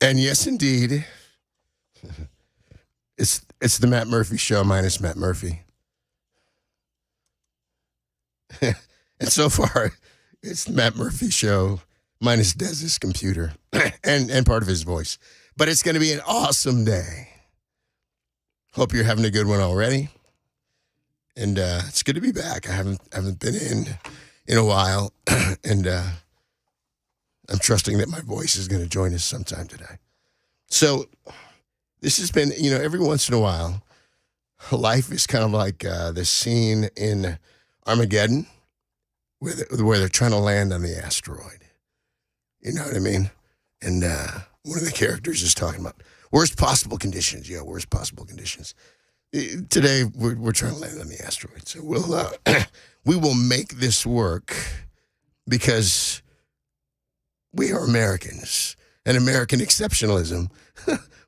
And yes, indeed, it's the Matt Murphy Show minus Matt Murphy. And so far, it's the Matt Murphy Show minus Dez's computer and part of his voice. But it's going to be an awesome day. Hope you're having a good one already. And it's good to be back. I haven't been in a while, and I'm trusting that my voice is going to join us sometime today. So this has been, every once in a while, life is kind of like the scene in Armageddon where they're trying to land on the asteroid. You know what I mean? And one of the characters is talking about worst possible conditions. Yeah, worst possible conditions. Today, we're trying to land on the asteroid. So we will make this work because we are Americans. And American exceptionalism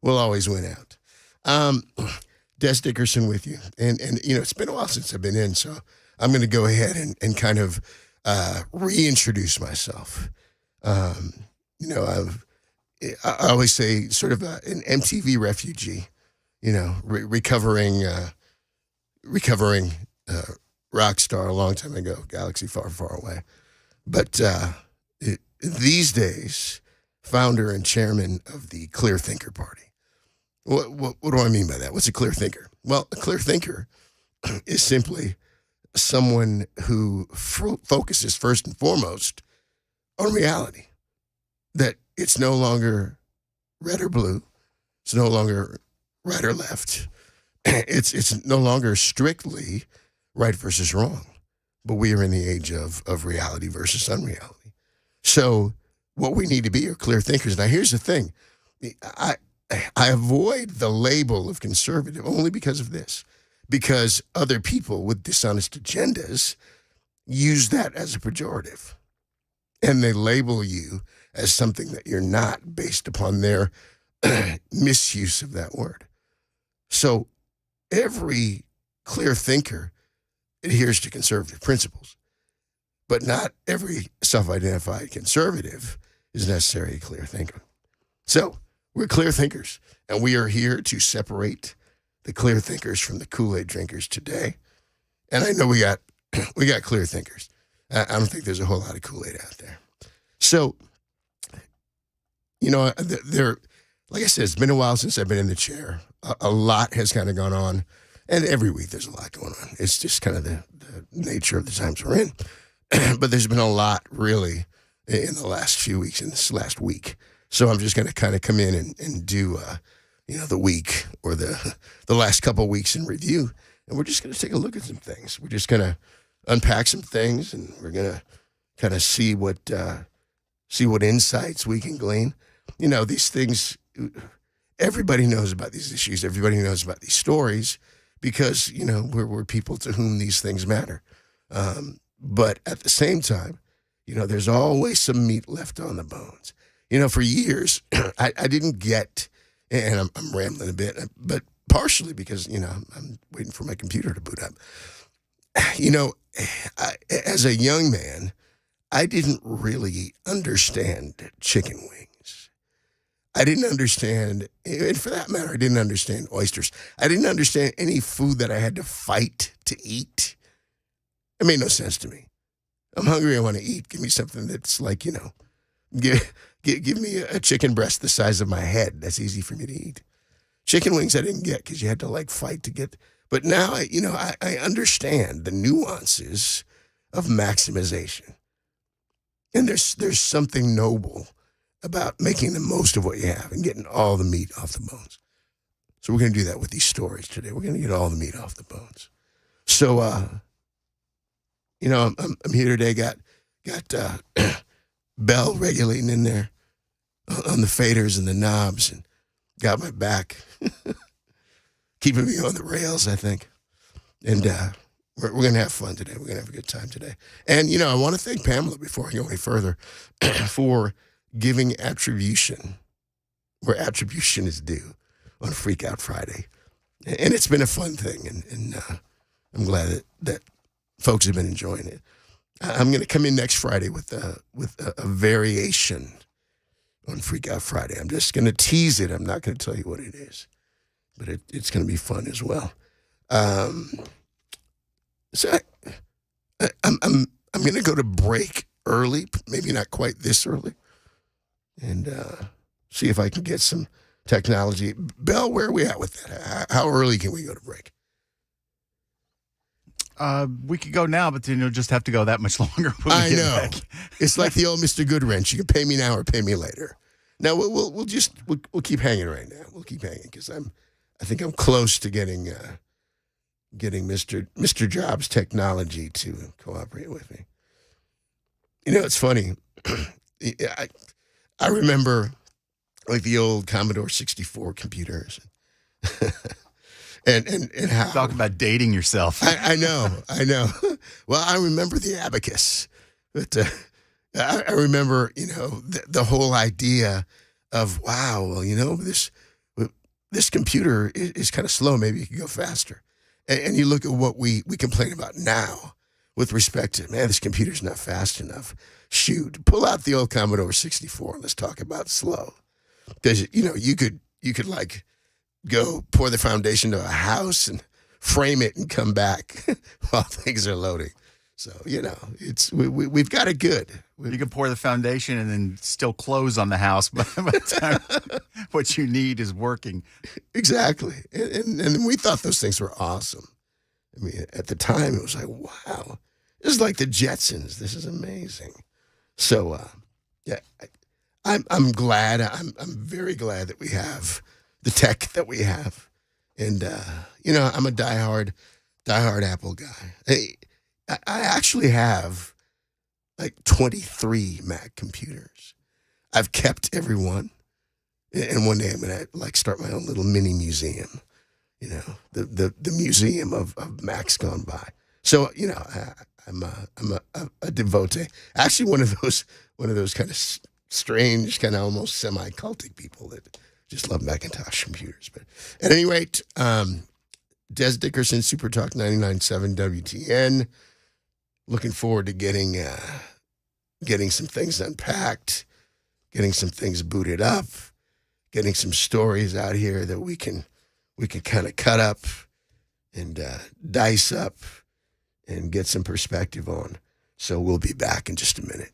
will always win out. Dez Dickerson with you. And it's been a while since I've been in, so I'm going to go ahead and kind of reintroduce myself. I always say sort of an MTV refugee, recovering rock star a long time ago, galaxy far, far away. But these days, founder and chairman of the Clear Thinker Party. What do I mean by that? What's a clear thinker? Well, a clear thinker is simply someone who focuses first and foremost on reality. That it's no longer red or blue. It's no longer right or left. It's no longer strictly right versus wrong. But we are in the age of reality versus unreality. So what we need to be are clear thinkers. Now, here's the thing. I avoid the label of conservative only because of this. Because other people with dishonest agendas use that as a pejorative. And they label you as something that you're not based upon their misuse of that word. So every clear thinker adheres to conservative principles. But not every self-identified conservative is necessarily a clear thinker. So we're clear thinkers, and we are here to separate the clear thinkers from the Kool-Aid drinkers today. And I know we got clear thinkers. I don't think there's a whole lot of Kool-Aid out there. So, there, like I said, it's been a while since I've been in the chair. A lot has kind of gone on, and every week there's a lot going on. It's just kind of the nature of the times we're in. But there's been a lot, really, in the last few weeks, in this last week. So I'm just going to kind of come in and do, the week or the last couple of weeks in review. And we're just going to take a look at some things. We're just going to unpack some things, and we're going to kind of see what insights we can glean. These things, everybody knows about these issues. Everybody knows about these stories because, we're people to whom these things matter. But at the same time, there's always some meat left on the bones. For years, I didn't get, and I'm rambling a bit, but partially because, I'm waiting for my computer to boot up. As a young man, I didn't really understand chicken wings. I didn't understand, and for that matter, I didn't understand oysters. I didn't understand any food that I had to fight to eat. It made no sense to me. I'm hungry, I want to eat. Give me something that's like, give me a chicken breast the size of my head. That's easy for me to eat. Chicken wings I didn't get because you had to fight to get. But now, I understand the nuances of maximization. And there's something noble about making the most of what you have and getting all the meat off the bones. So we're going to do that with these stories today. We're going to get all the meat off the bones. So, I'm here today, got Bell regulating in there on the faders and the knobs and got my back, keeping me on the rails, I think. And we're going to have fun today. We're going to have a good time today. And, I want to thank Pamela before I go any further for giving attribution where attribution is due on Freak Out Friday. And it's been a fun thing, and I'm glad that folks have been enjoying it. I'm going to come in next Friday with a variation on Freak Out Friday. I'm just going to tease it. I'm not going to tell you what it is, but it's going to be fun as well. Um, so I'm going to go to break early, maybe not quite this early, and see if I can get some technology. Bell, where are we at with that? How early can we go to break? We could go now, but then you'll just have to go that much longer. When I we get know. back. It's like the old Mr. Goodwrench. You can pay me now or pay me later. No, we'll keep hanging right now. We'll keep hanging because I think I'm close to getting Mr. Jobs Technology to cooperate with me. You know, it's funny. I remember like the old Commodore 64 computers. and how Talk about dating yourself. I know. Well, I remember the abacus, but I remember, the whole idea of, wow, well, this computer is kind of slow. Maybe it could go faster. And you look at what we complain about now with respect to, man, this computer's not fast enough. Shoot, pull out the old Commodore 64 and let's talk about slow. Because, you could like go pour the foundation to a house and frame it and come back while things are loading. So, we've got it good. You can pour the foundation and then still close on the house by the time what you need is working. Exactly. And we thought those things were awesome. I mean, at the time, it was like, wow, this is like the Jetsons. This is amazing. So, I'm glad. I'm very glad that we have the tech that we have. And, I'm a diehard Apple guy. I actually have like 23 Mac computers. I've kept every one. And one day I'm going to start my own little mini museum, the museum of Macs gone by. So, I'm a devotee. Actually, one of those kind of strange, kind of almost semi-cultic people that just love Macintosh computers. But at any rate, Dez Dickerson, Super Talk 99.7 WTN. Looking forward to getting some things unpacked, getting some things booted up, getting some stories out here that we can kind of cut up and dice up and get some perspective on. So we'll be back in just a minute.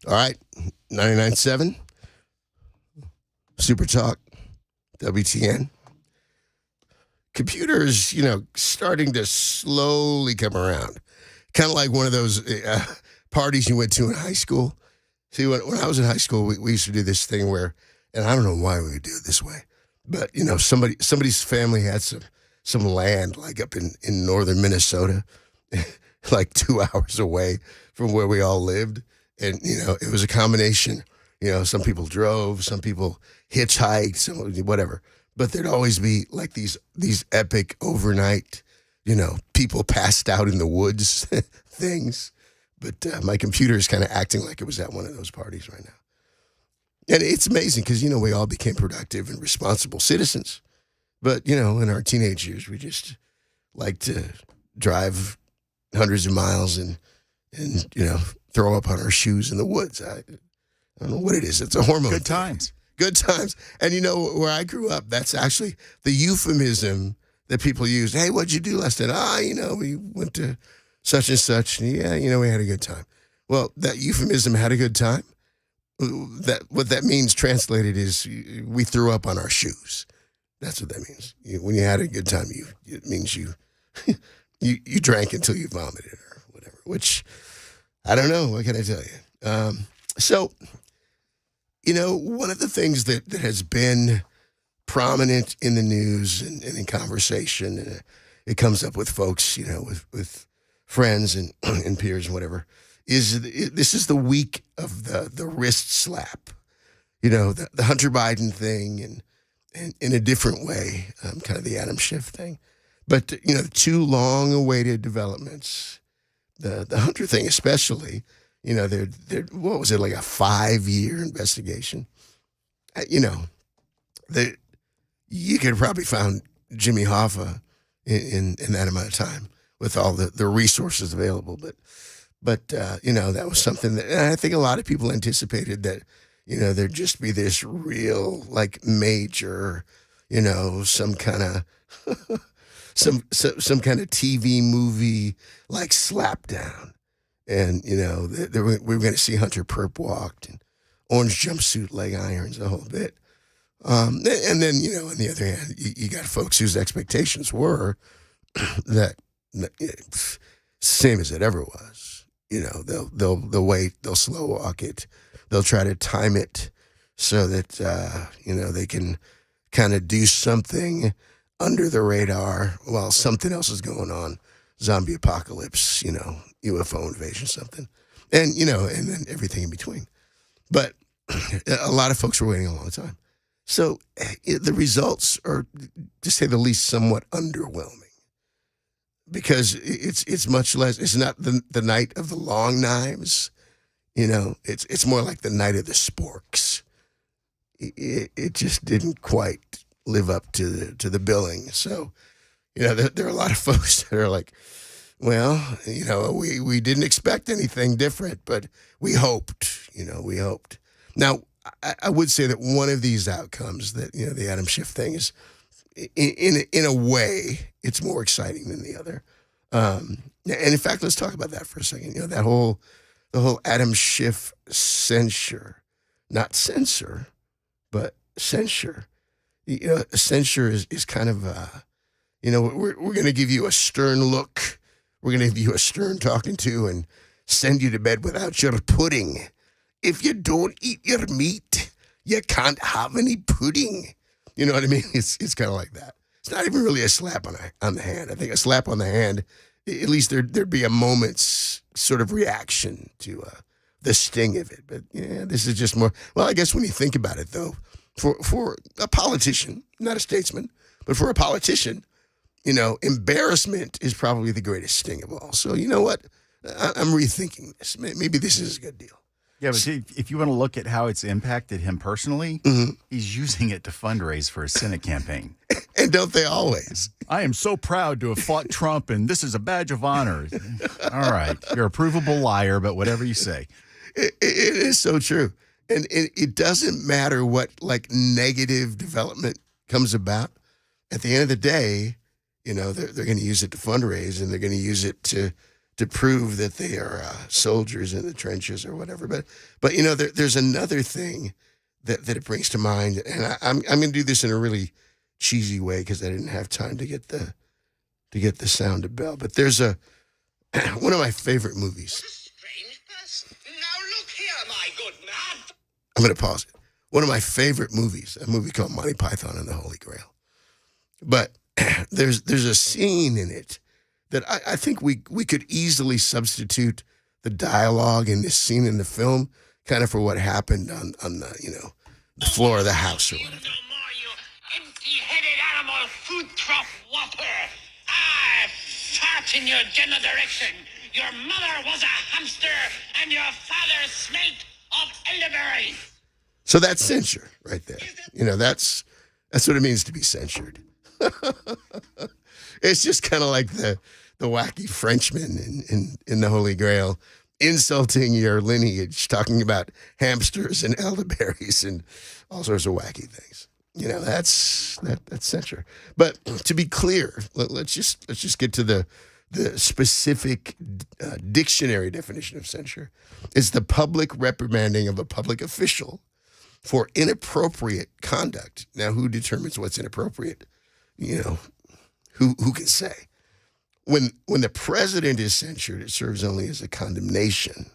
All right, 99.7, Super Talk, WTN. Computers, starting to slowly come around. Kind of like one of those parties you went to in high school. See, when I was in high school, we used to do this thing where, and I don't know why we would do it this way, but, somebody's family had some land like up in northern Minnesota, like 2 hours away from where we all lived. And, it was a combination. Some people drove, some people hitchhiked, some whatever. But there'd always be like these epic overnight, people passed out in the woods things. But my computer is kind of acting like it was at one of those parties right now. And it's amazing because, we all became productive and responsible citizens. But, in our teenage years, we just like to drive hundreds of miles and throw up on our shoes in the woods. I don't know what it is. It's a hormone. Good times. Good times. And where I grew up, that's actually the euphemism that people use. Hey, what'd you do last night? We went to such and such. And yeah, we had a good time. Well, that euphemism, had a good time, what that means translated is we threw up on our shoes. That's what that means. When you had a good time, it means you you drank until you vomited or whatever, which I don't know. What can I tell you? So, one of the things that has been prominent in the news and in conversation, and it comes up with folks, with friends and peers and whatever, is this is the week of the wrist slap. The Hunter Biden thing and in a different way, kind of the Adam Schiff thing. But, two long-awaited developments, the Hunter thing especially, they're what was it, like a 5-year investigation? You could have probably found Jimmy Hoffa in that amount of time with all the resources available. But that was something that, and I think a lot of people anticipated that, there'd just be this real, like, major, some kind of some kind of TV movie like slapdown. And, we were going to see Hunter perp walked and orange jumpsuit, leg irons, the whole bit. And then, on the other hand, you got folks whose expectations were that same as it ever was. They'll wait, they'll slow walk it, they'll try to time it so that they can kind of do something under the radar while something else is going on, zombie apocalypse, UFO invasion, something, and and then everything in between. But a lot of folks were waiting a long time, so the results are, to say the least, somewhat underwhelming. Because it's much less. It's not the night of the long knives, It's more like the night of the sporks. It just didn't quite live up to the billing. So, there are a lot of folks that are like, well, we didn't expect anything different, but we hoped. We hoped. Now, I would say that one of these outcomes, that the Adam Schiff thing, is in a way, it's more exciting than the other. And in fact, let's talk about that for a second. The whole Adam Schiff censure, not censor, but censure. Censure is kind of, we're going to give you a stern look. We're going to give you a stern talking to and send you to bed without your pudding. If you don't eat your meat, you can't have any pudding. You know what I mean? It's kind of like that. It's not even really a slap on the hand. I think a slap on the hand, at least there'd be a moment's sort of reaction to the sting of it. But yeah, this is just more. Well, I guess when you think about it, though, for a politician, not a statesman, but for a politician, embarrassment is probably the greatest sting of all. So you know what? I'm rethinking this. Maybe this is a good deal. Yeah, but if you want to look at how it's impacted him personally, he's using it to fundraise for his Senate campaign. And don't they always? I am so proud to have fought Trump, and this is a badge of honor. All right, you're a provable liar, but whatever you say. It is so true. And it doesn't matter what, negative development comes about. At the end of the day, they're going to use it to fundraise, and they're going to use it to to prove that they are soldiers in the trenches or whatever. But there's another thing that it brings to mind, and I'm going to do this in a really cheesy way because I didn't have time to get the sound of bell. But there's one of my favorite movies. Strange person. Now look here, my good man. I'm going to pause it. One of my favorite movies, a movie called Monty Python and the Holy Grail. But there's a scene in it that I think we could easily substitute the dialogue in this scene in the film kind of for what happened on the the floor of the house or whatever. No more, you empty-headed animal food trough whopper. I fart in your general direction. Your mother was a hamster and your father snake of elderberry. So that's censure right there. That's what it means to be censured. It's just kind of like the wacky Frenchman in the Holy Grail insulting your lineage, talking about hamsters and elderberries and all sorts of wacky things. That's censure. But to be clear, let's just get to the specific dictionary definition of censure. It's the public reprimanding of a public official for inappropriate conduct. Now, who determines what's inappropriate? Who can say? When the president is censured, it serves only as a condemnation.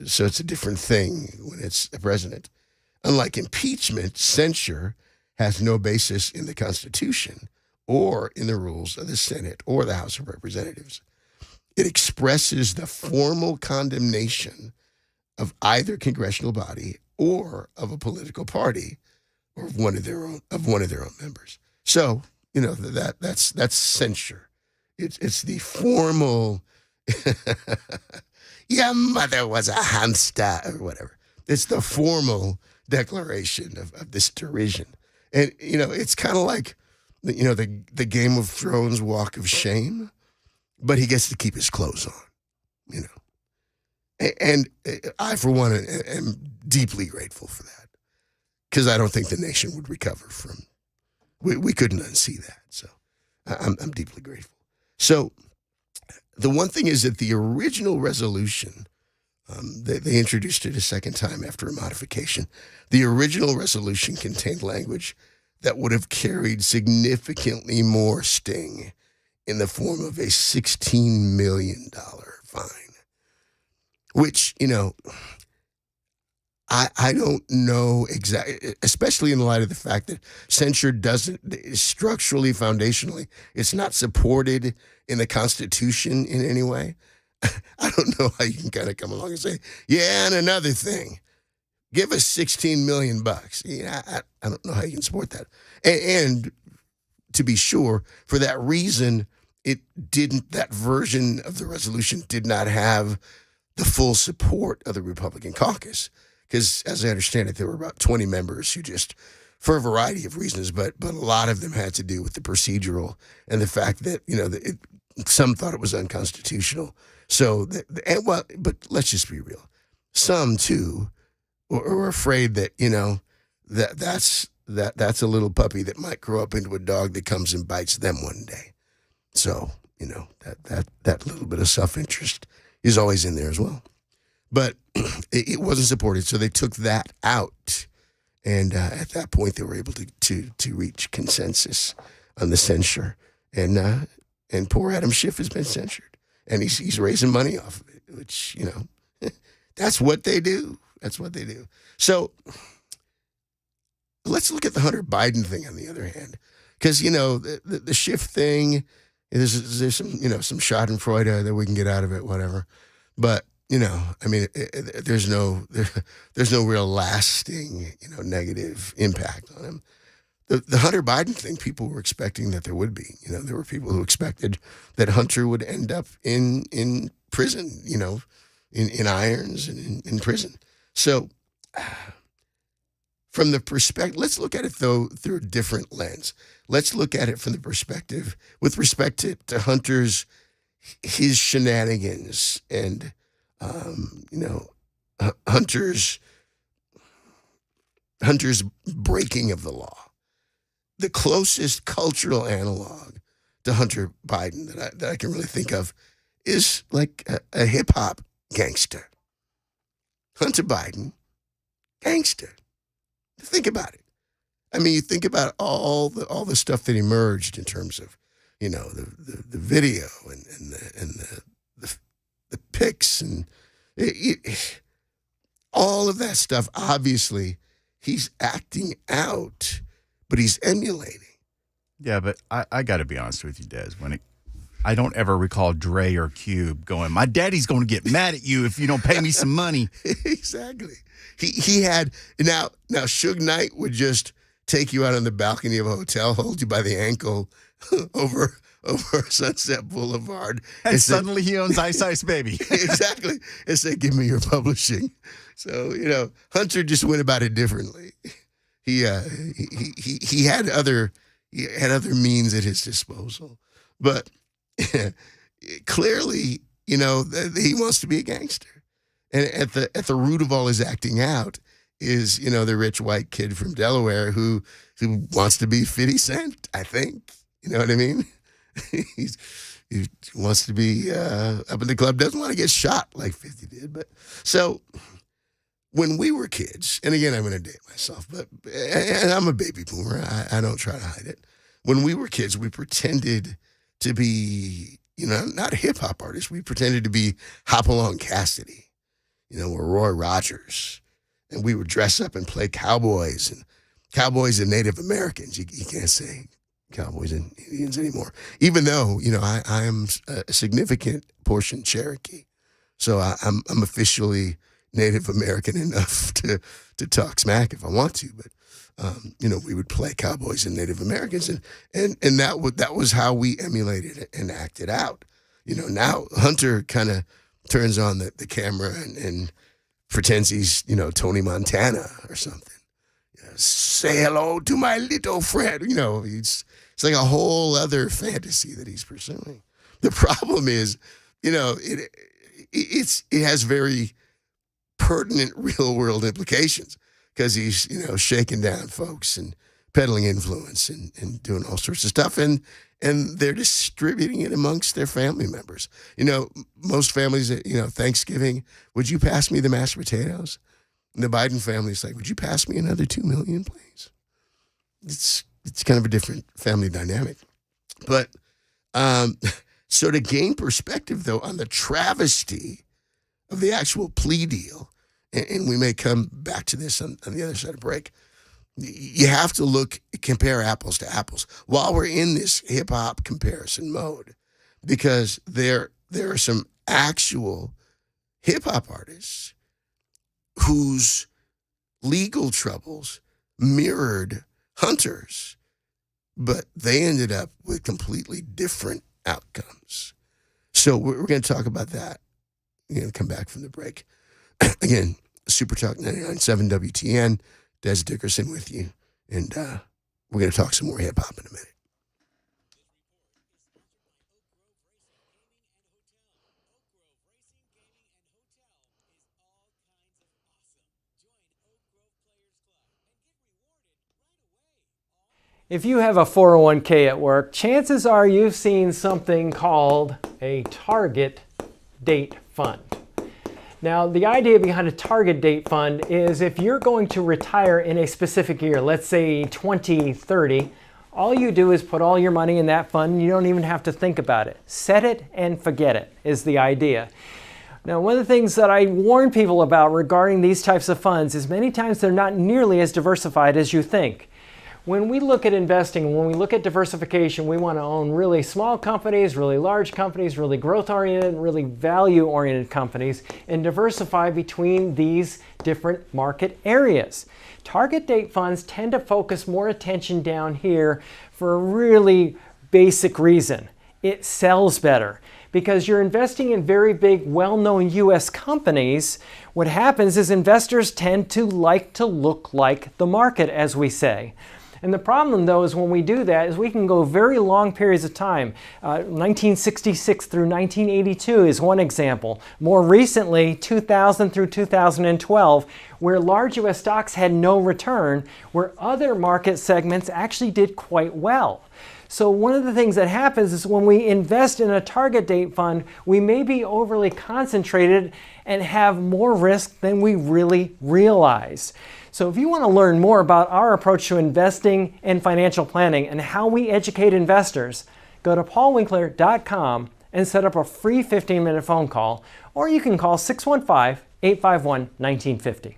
So it's a different thing when it's a president. Unlike impeachment, censure has no basis in the Constitution or in the rules of the Senate or the House of Representatives. It expresses the formal condemnation of either congressional body or of a political party or of one of their own members. So, that's censure. It's the formal your mother was a hamster or whatever. It's the formal declaration of this derision. And it's kind of like the Game of Thrones walk of shame, but he gets to keep his clothes on, And I, for one, am deeply grateful for that because I don't think the nation would recover from. We couldn't unsee that, so I'm deeply grateful. So the one thing is that the original resolution, they introduced it a second time after a modification. The original resolution contained language that would have carried significantly more sting in the form of a $16 million fine, which, I don't know exactly, especially in light of the fact that censure structurally, foundationally, it's not supported in the Constitution in any way. I don't know how you can kind of come along and say, yeah, and another thing, give us $16 million. I don't know how you can support that. And to be sure, for that reason, that version of the resolution did not have the full support of the Republican caucus. Because as I understand it, there were about 20 members who just, for a variety of reasons, but a lot of them had to do with the procedural and the fact that, some thought it was unconstitutional. So, but let's just be real. Some, too, were afraid that, that's a little puppy that might grow up into a dog that comes and bites them one day. So, that little bit of self-interest is always in there as well. But it wasn't supported, so they took that out. And at that point, they were able to reach consensus on the censure. And poor Adam Schiff has been censured. And he's raising money off of it, which, that's what they do. That's what they do. So let's look at the Hunter Biden thing on the other hand. Because, the Schiff thing, there's some, some schadenfreude that we can get out of it, whatever. But there's no real lasting, negative impact on him. The Hunter Biden thing, people were expecting that there would be. There were people who expected that Hunter would end up in prison, in irons and in prison. So from the perspective, let's look at it, though, through a different lens. Let's look at it from the perspective, with respect to Hunter's, his shenanigans and Hunter's breaking of the law. The closest cultural analog to Hunter Biden that I can really think of is like a hip hop gangster. Hunter Biden, gangster. Think about it. I mean, you think about all the stuff that emerged in terms of, the video and the pics and all of that stuff. Obviously, he's acting out, but he's emulating. Yeah, but I got to be honest with you, Dez. I don't ever recall Dre or Cube going, my daddy's going to get mad at you if you don't pay me some money. Exactly. He had now Suge Knight would just take you out on the balcony of a hotel, hold you by the ankle over Sunset Boulevard, and suddenly he owns Ice Ice Baby. Exactly, and say, "Give me your publishing." So Hunter just went about it differently. He had other means at his disposal, but clearly, he wants to be a gangster. And at the root of all his acting out is, the rich white kid from Delaware who wants to be 50 Cent, I think. You know what I mean? He wants to be up in the club, doesn't want to get shot like 50 did. But so when we were kids, and again, I'm going to date myself, and I'm a baby boomer. I don't try to hide it. When we were kids, we pretended to be, not hip hop artists. We pretended to be Hopalong Cassidy. Or Roy Rogers, and we would dress up and play cowboys and Native Americans. You can't say cowboys and Indians anymore, even though I am a significant portion Cherokee, so I'm officially Native American enough to talk smack if I want to. But we would play cowboys and Native Americans, and that was how we emulated it and acted out. Now Hunter kind of turns on the camera and pretends he's, Tony Montana or something. Say hello to my little friend. It's like a whole other fantasy that he's pursuing. The problem is, it has very pertinent real world implications because he's, shaking down folks and peddling influence and doing all sorts of stuff. And they're distributing it amongst their family members. Most families, Thanksgiving, would you pass me the mashed potatoes? And the Biden family's like, would you pass me another 2 million, please? It's kind of a different family dynamic. But so to gain perspective, though, on the travesty of the actual plea deal, and we may come back to this on the other side of break, you have to compare apples to apples while we're in this hip hop comparison mode, because there are some actual hip hop artists whose legal troubles mirrored Hunter's, but they ended up with completely different outcomes. So we're going to talk about that. We're going to come back from the break. Again, Super Talk 99.7 WTN. Dez Dickerson with you, and we're going to talk some more hip-hop in a minute. If you have a 401k at work, chances are you've seen something called a target date fund. Now, the idea behind a target date fund is if you're going to retire in a specific year, let's say 2030, all you do is put all your money in that fund and you don't even have to think about it. Set it and forget it is the idea. Now, one of the things that I warn people about regarding these types of funds is many times they're not nearly as diversified as you think. When we look at investing, when we look at diversification, we want to own really small companies, really large companies, really growth-oriented, really value-oriented companies, and diversify between these different market areas. Target date funds tend to focus more attention down here for a really basic reason. It sells better. Because you're investing in very big, well-known U.S. companies, what happens is investors tend to like to look like the market, as we say. And the problem, though, is when we do that is we can go very long periods of time. 1966 through 1982 is one example. More recently, 2000 through 2012, where large U.S. stocks had no return, where other market segments actually did quite well. So one of the things that happens is when we invest in a target date fund, we may be overly concentrated and have more risk than we really realize. So if you want to learn more about our approach to investing and financial planning and how we educate investors, go to paulwinkler.com and set up a free 15-minute phone call, or you can call 615-851-1950.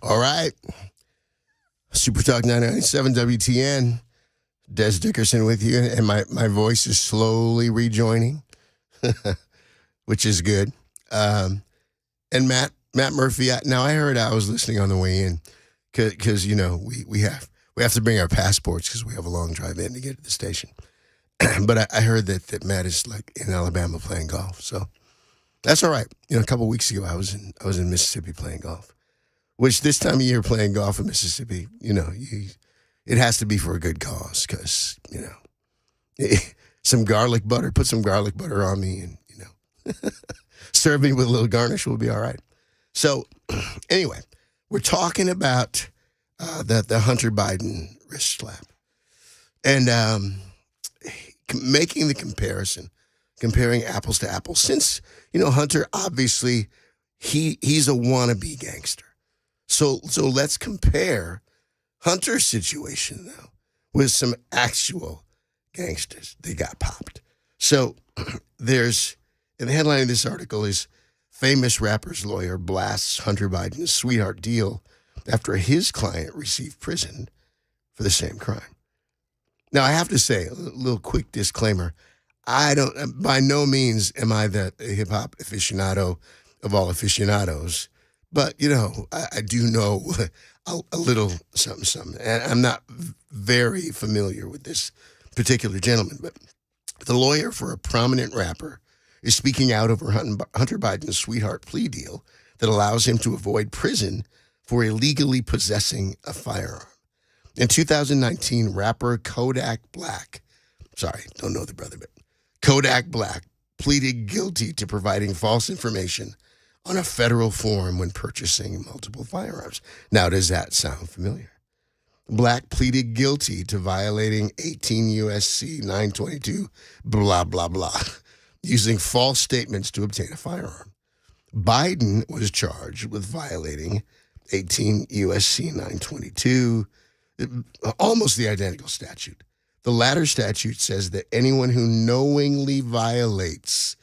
All right. Super Talk 997 WTN. Dez Dickerson with you, and my voice is slowly rejoining, which is good. And Matt Murphy. Now I heard I was listening on the way in, because we have to bring our passports because we have a long drive in to get to the station. But I heard that Matt is like in Alabama playing golf, so that's all right. A couple of weeks ago I was in Mississippi playing golf, which this time of year playing golf in Mississippi, it has to be for a good cause, because some garlic butter. Put some garlic butter on me, and serve me with a little garnish. We'll be all right. So anyway, we're talking about the Hunter Biden wrist slap, and making the comparison, comparing apples to apples. Since Hunter, obviously he's a wannabe gangster. So let's compare Hunter's situation, though, with some actual gangsters. They got popped. So and the headline of this article is famous rapper's lawyer blasts Hunter Biden's sweetheart deal after his client received prison for the same crime. Now, I have to say, a little quick disclaimer. By no means am I the hip-hop aficionado of all aficionados. But, I do know a little something, something. And I'm not very familiar with this particular gentleman, but the lawyer for a prominent rapper is speaking out over Hunter Biden's sweetheart plea deal that allows him to avoid prison for illegally possessing a firearm. In 2019, rapper Kodak Black, sorry, don't know the brother, but Kodak Black pleaded guilty to providing false information on a federal form when purchasing multiple firearms. Now, does that sound familiar? Black pleaded guilty to violating 18 U.S.C. 922, blah, blah, blah, using false statements to obtain a firearm. Biden was charged with violating 18 U.S.C. 922, almost the identical statute. The latter statute says that anyone who knowingly violates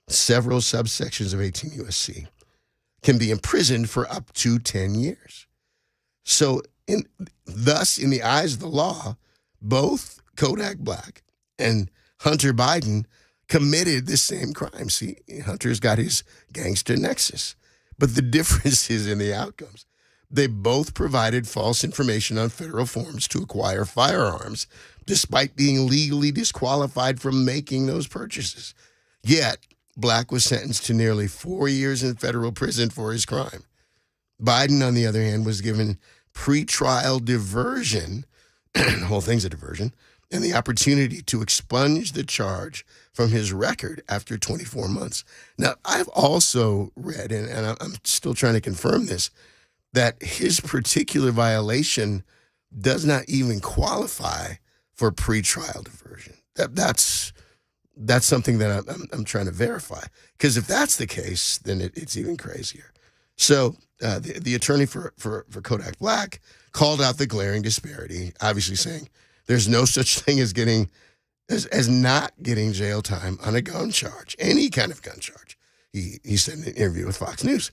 several subsections of 18 U.S.C. can be imprisoned for up to 10 years. So, thus, in the eyes of the law, both Kodak Black and Hunter Biden committed the same crime. See, Hunter's got his gangster nexus, but the difference is in the outcomes. They both provided false information on federal forms to acquire firearms, despite being legally disqualified from making those purchases. Yet, Black was sentenced to nearly 4 years in federal prison for his crime. Biden, on the other hand, was given pretrial diversion, the whole thing's a diversion, and the opportunity to expunge the charge from his record after 24 months. Now, I've also read, and I'm still trying to confirm this, that his particular violation does not even qualify for pretrial diversion. That's something that I'm trying to verify. Because if that's the case, then it's even crazier. So the attorney for Kodak Black called out the glaring disparity, obviously saying there's no such thing as not getting jail time on a gun charge, any kind of gun charge. He said in an interview with Fox News.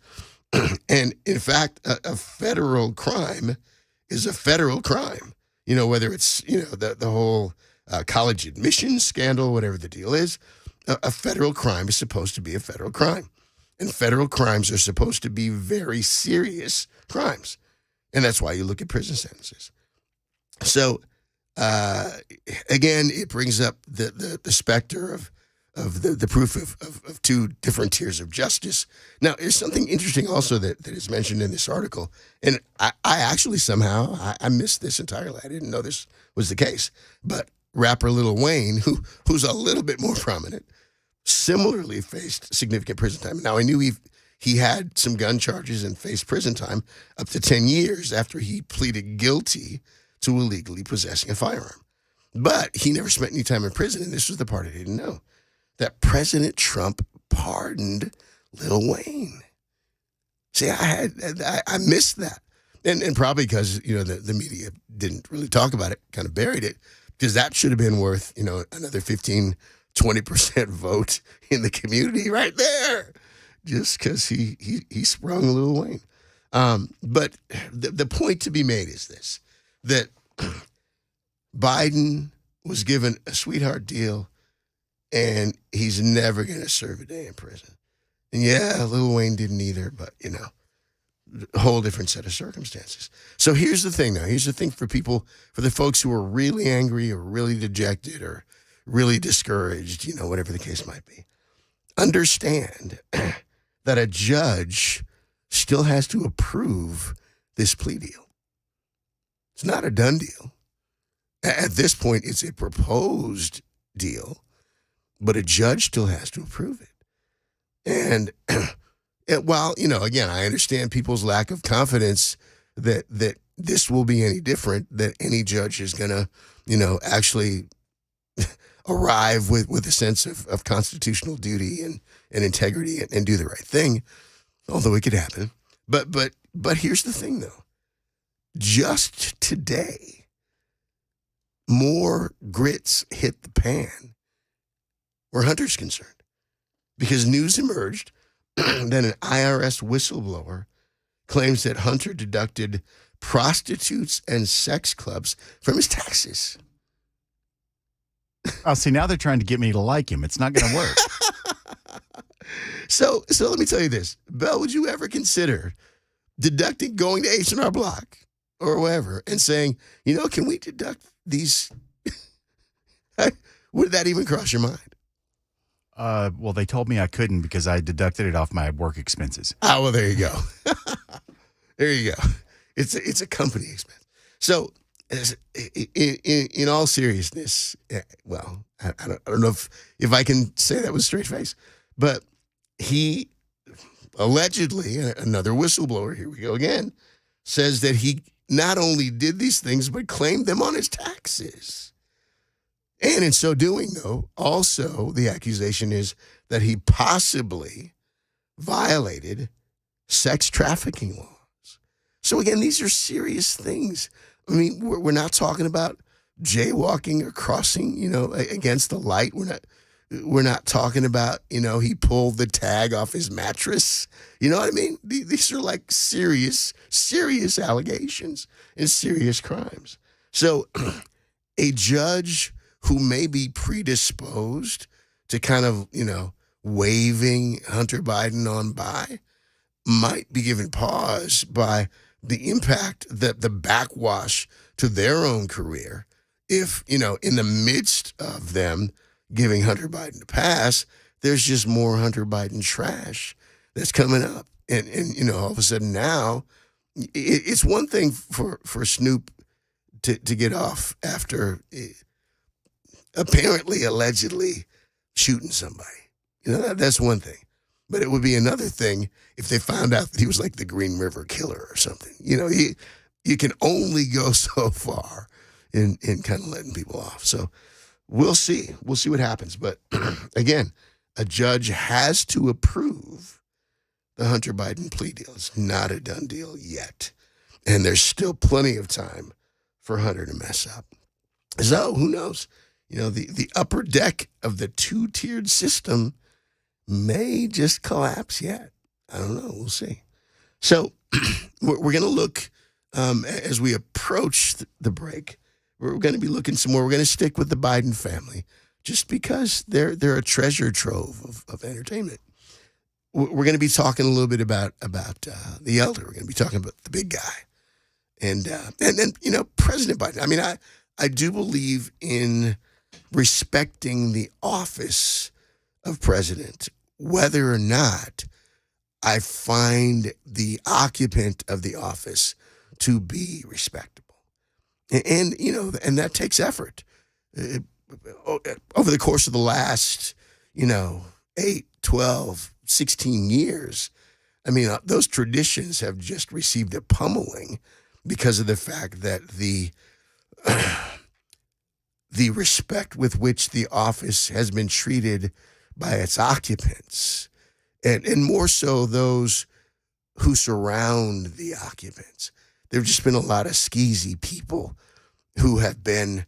And in fact, a federal crime is a federal crime. You know, whether it's, the whole college admissions scandal, whatever the deal is, a federal crime is supposed to be a federal crime. And federal crimes are supposed to be very serious crimes. And that's why you look at prison sentences. So, again, it brings up the specter of the proof of two different tiers of justice. Now, there's something interesting also that is mentioned in this article. And I actually somehow, I missed this entirely. I didn't know this was the case. But rapper Lil Wayne, who's a little bit more prominent, similarly faced significant prison time. Now, I knew he had some gun charges and faced prison time up to 10 years after he pleaded guilty to illegally possessing a firearm. But he never spent any time in prison, and this was the part I didn't know, that President Trump pardoned Lil Wayne. See, I missed that. And probably because, the media didn't really talk about it, kind of buried it, because that should have been worth, another 15, 20% vote in the community right there, just because he sprung Lil Wayne. But the point to be made is this, that Biden was given a sweetheart deal, and he's never going to serve a day in prison. And yeah, Lil Wayne didn't either, but, a whole different set of circumstances. So here's the thing now. Here's the thing for the folks who are really angry or really dejected or really discouraged, whatever the case might be. Understand that a judge still has to approve this plea deal. It's not a done deal. At this point, it's a proposed deal, but a judge still has to approve it. And while, again, I understand people's lack of confidence that this will be any different, that any judge is going to, actually arrive with a sense of constitutional duty and integrity and do the right thing, although it could happen. But here's the thing, though. Just today, more grits hit the pan where Hunter's concerned, because news emerged that an IRS whistleblower claims that Hunter deducted prostitutes and sex clubs from his taxes. Oh, see, now they're trying to get me to like him. It's not going to work. So let me tell you this. Belle, would you ever consider deducting going to H&R Block or whatever and saying, can we deduct these? Would that even cross your mind? Well, they told me I couldn't because I deducted it off my work expenses. Oh, well, there you go. There you go. It's a company expense. So, in all seriousness, well, I don't know if I can say that with a straight face, but he allegedly, another whistleblower, here we go again, says that he not only did these things, but claimed them on his taxes. And in so doing, though, also the accusation is that he possibly violated sex trafficking laws. So again, these are serious things. I mean, we're not talking about jaywalking or crossing, against the light. We're not talking about, he pulled the tag off his mattress. You know what I mean? These are like serious allegations and serious crimes. So a judge who may be predisposed to kind of, waving Hunter Biden on by might be given pause by the impact that the backwash to their own career if, in the midst of them giving Hunter Biden a pass, there's just more Hunter Biden trash that's coming up. And all of a sudden now, it's one thing for Snoop to get off after apparently, allegedly shooting somebody. That's one thing. But it would be another thing if they found out that he was like the Green River Killer or something. You can only go so far in kind of letting people off. So we'll see. We'll see what happens. But again, a judge has to approve the Hunter Biden plea deal. It's not a done deal yet. And there's still plenty of time for Hunter to mess up. So who knows? The upper deck of the two-tiered system may just collapse yet. I don't know. We'll see. So we're going to look, as we approach the break, we're going to be looking some more. We're going to stick with the Biden family just because they're a treasure trove of entertainment. We're going to be talking a little bit about the elder. We're going to be talking about the big guy. And then, President Biden. I mean, I do believe in respecting the office of president, whether or not I find the occupant of the office to be respectable. And that takes effort. Over the course of the last, 8, 12, 16 years, I mean, those traditions have just received a pummeling because of the fact that the respect with which the office has been treated by its occupants, and more so those who surround the occupants. There have just been a lot of skeezy people who have been,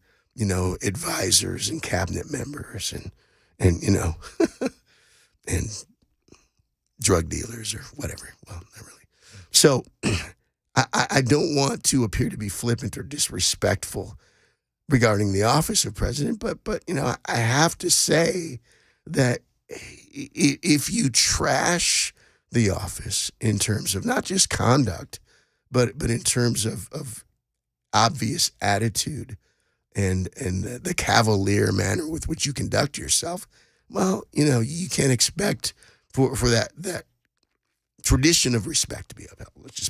advisors and cabinet members and and drug dealers or whatever. Well, not really. So I don't want to appear to be flippant or disrespectful regarding the office of president, but I have to say that if you trash the office in terms of not just conduct, but in terms of obvious attitude and the cavalier manner with which you conduct yourself, well, you can't expect for that tradition of respect to be upheld. Let's just